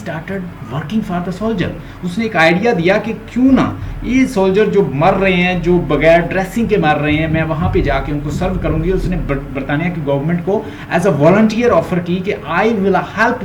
Started working for the soldier. उसने एक idea दिया कि क्यों ना ये सोल्जर जो मर रहे हैं, जो बगैर ड्रेसिंग के मर रहे हैं, मैं वहाँ पे जाके उनको सर्व करूँगी। उसने बरतानिया की गवर्नमेंट को एज अ वॉलंटियर ऑफर की कि I will help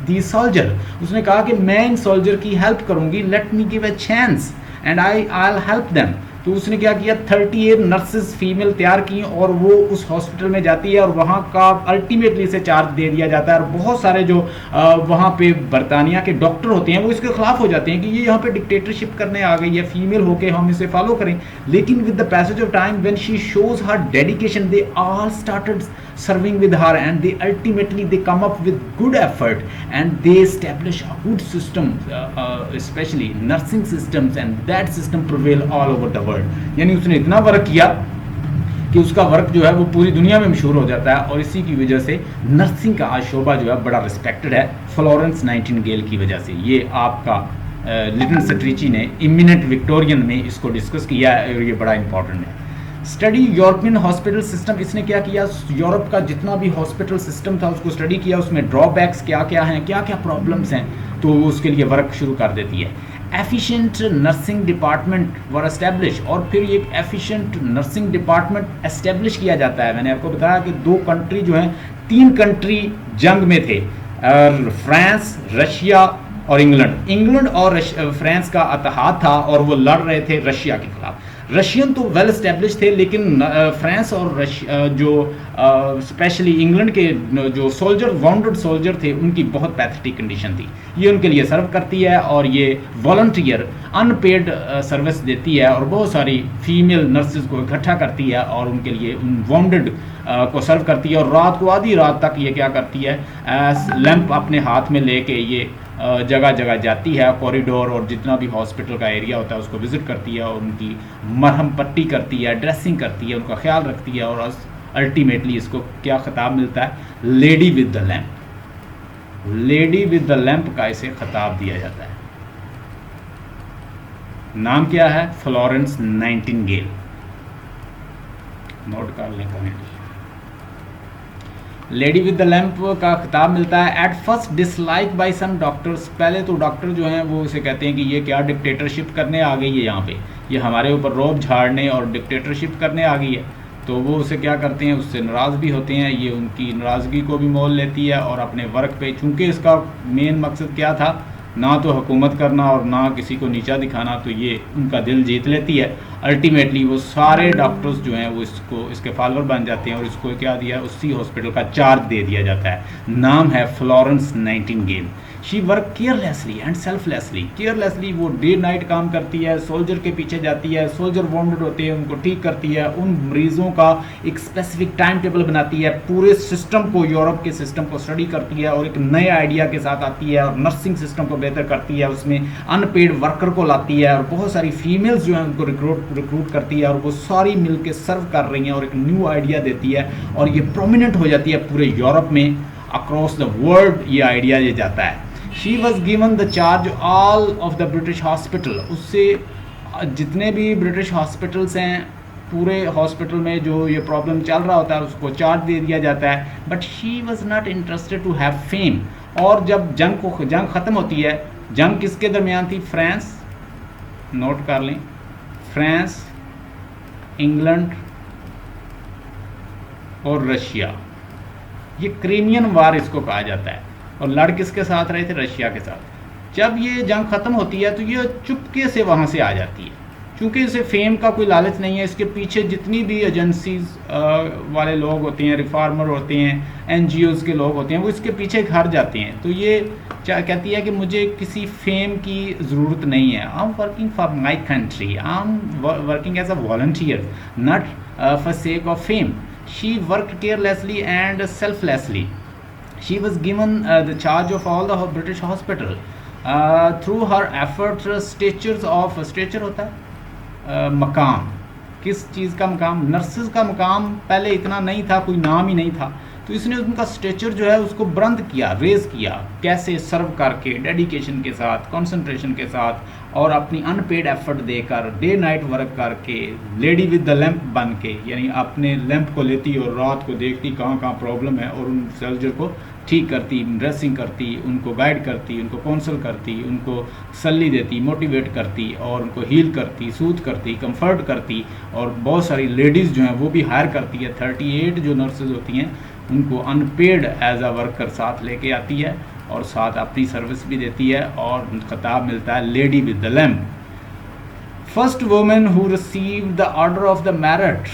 the soldier. उसने कहा कि मैं इन सोल्जर की हेल्प करूँगी, let me give a chance and I will help them. तो उसने क्या किया, 38 नर्सेज फीमेल तैयार की और वो उस हॉस्पिटल में जाती है और वहाँ का अल्टीमेटली से चार्ज दे दिया जाता है। और बहुत सारे जो वहाँ पे बरतानिया के डॉक्टर होते हैं वो इसके खिलाफ हो जाते हैं कि ये यहाँ पे डिक्टेटरशिप करने आ गई है, फीमेल होके हम इसे फॉलो करें। लेकिन with the passage of time when she shows her dedication, they all started serving with her and they ultimately they come up with good effort and they establish a good system, especially nursing systems, and that system prevail all over the world। यानी उसने इतना work किया कि उसका work जो है वो पूरी दुनिया में मशहूर हो जाता है और इसी की वजह से नर्सिंग का आज शोबा जो है बड़ा रिस्पेक्टेड है, फ्लोरेंस नाइटिंगेल की वजह से। ये आपका लिटन स्ट्रीची ने इमिनेंट विक्टोरियन में इसको डिस्कस किया है और ये बड़ा इंपॉर्टेंट है। स्टडी यूरोपियन हॉस्पिटल सिस्टम, इसने क्या किया, यूरोप का जितना भी हॉस्पिटल सिस्टम था उसको स्टडी किया, उसमें ड्रॉबैक्स क्या क्या हैं, क्या क्या प्रॉब्लम्स हैं, तो वो उसके लिए वर्क शुरू कर देती है। एफिशिएंट नर्सिंग डिपार्टमेंट वर एस्टेब्लिश, और फिर एक एफिशिएंट नर्सिंग डिपार्टमेंट एस्टेब्लिश किया जाता है। मैंने आपको बताया कि 2 कंट्री जो हैं, 3 कंट्री जंग में थे, फ्रांस, रशिया और इंग्लैंड और फ्रांस का इत्तेहाद था और वो लड़ रहे थे रशिया के खिलाफ। रशियन तो वेल एस्टेब्लिश थे, लेकिन फ्रांस और जो स्पेशली इंग्लैंड के जो सोल्जर, वाउंडेड सोल्जर थे, उनकी बहुत पैथेटिक कंडीशन थी। ये उनके लिए सर्व करती है और ये वॉलंटियर अनपेड सर्विस देती है और बहुत सारी फीमेल नर्सेज को इकट्ठा करती है और उनके लिए उन वाउंडेड को सर्व करती है। और रात को आधी रात तक ये क्या करती है, लैंप अपने हाथ में लेके ये जगह जगह जाती है, कॉरिडोर और जितना भी हॉस्पिटल का एरिया होता है उसको विजिट करती है और उनकी मरहम पट्टी करती है, ड्रेसिंग करती है, उनका ख्याल रखती है और अल्टीमेटली इसको क्या खिताब मिलता है, lady with the lamp. Lady with the lamp का इसे खिताब दिया जाता है। नाम क्या है, फ्लोरेंस नाइटिंगेल। नोट कर लें comment. Lady with the lamp का खिताब मिलता है। At first dislike by some doctors, पहले तो डॉक्टर जो हैं वो उसे कहते हैं कि ये क्या डिक्टेटरशिप करने आ गई है, यहाँ पे ये हमारे ऊपर रौब झाड़ने और डिक्टेटरशिप करने आ गई है। तो वो उसे क्या करते हैं, उससे नाराज़ भी होते हैं। ये उनकी नाराज़गी को भी मोल लेती है और अपने वर्क पे, चूँकि इसका मेन मकसद क्या था, ना तो हुकूमत करना और ना किसी को नीचा दिखाना, तो ये उनका दिल जीत लेती है। अल्टीमेटली वो सारे डॉक्टर्स जो हैं वो इसके फॉलोअर बन जाते हैं और इसको क्या दिया, उसी हॉस्पिटल का चार्ज दे दिया जाता है। नाम है Florence Nightingale. She work carelessly and selflessly. Carelessly वो डे नाइट काम करती है, सोल्जर के पीछे जाती है, सोल्जर वाउंडेड होते हैं उनको ठीक करती है, उन मरीजों का एक स्पेसिफिक टाइम टेबल बनाती है, पूरे सिस्टम को, यूरोप के सिस्टम को स्टडी करती है और एक नए आइडिया के साथ आती है और नर्सिंग सिस्टम को बेहतर करती है। उसमें अनपेड वर्कर को लाती है और बहुत सारी फीमेल्स जो हैं उनको रिक्रूट करती है और वो सारी मिल के सर्व कर रही हैं और एक न्यू आइडिया देती है और ये प्रोमिनेंट हो जाती है पूरे यूरोप में, अक्रॉस द वर्ल्ड ये आइडिया ये जाता है। She was given the charge all of the British hospital. उससे जितने भी ब्रिटिश हॉस्पिटल्स हैं, पूरे हॉस्पिटल में जो ये प्रॉब्लम चल रहा होता है उसको चार्ज दे दिया जाता है। But she was not interested to have fame. और जब जंग ख़त्म होती है, जंग किसके दरमियान थी, फ्रांस, नोट कर लें, फ्रांस, इंग्लैंड और रशिया, ये क्रीमियन वार इसको कहा जाता है। और लड़ किसके साथ रहे थे, रशिया के साथ। जब ये जंग ख़त्म होती है तो ये चुपके से वहाँ से आ जाती है, क्योंकि इसे फेम का कोई लालच नहीं है। इसके पीछे जितनी भी एजेंसीज वाले लोग होते हैं, रिफार्मर होते हैं, NGOs के लोग होते हैं, वो इसके पीछे घर जाते हैं। तो ये कहती है कि मुझे किसी फेम की ज़रूरत नहीं है। I am working for my country, I am working as a volunteer, not for sake of fame. She work carelessly and selflessly. She was given the charge of all the British hospital. Through her effort, stretchers होता है मकाम। किस चीज़ का मकाम, nurses का मकाम पहले इतना नहीं था, कोई नाम ही नहीं था। तो इसने उनका स्टेचर जो है उसको बुलंद किया, रेज किया, कैसे सर्व करके, डेडिकेशन के साथ, कंसंट्रेशन के साथ और अपनी अनपेड एफर्ट देकर, डे नाइट वर्क करके, लेडी विद द लैंप बन के, यानी अपने लैंप को लेती और रात को देखती कहाँ कहाँ प्रॉब्लम है और उन सोल्जर को ठीक करती, ड्रेसिंग करती, उनको गाइड करती, उनको काउंसल करती, उनको तसल्ली देती, मोटिवेट करती और उनको हील करती, सूद करती, कंफर्ट करती। और बहुत सारी लेडीज़ जो हैं वो भी हायर करती है। 38 जो नर्सेज होती हैं उनको अनपेड एज अ वर्कर साथ लेके आती है और साथ अपनी सर्विस भी देती है और खिताब मिलता है lady with the lamp, first women who receive the order of the merit.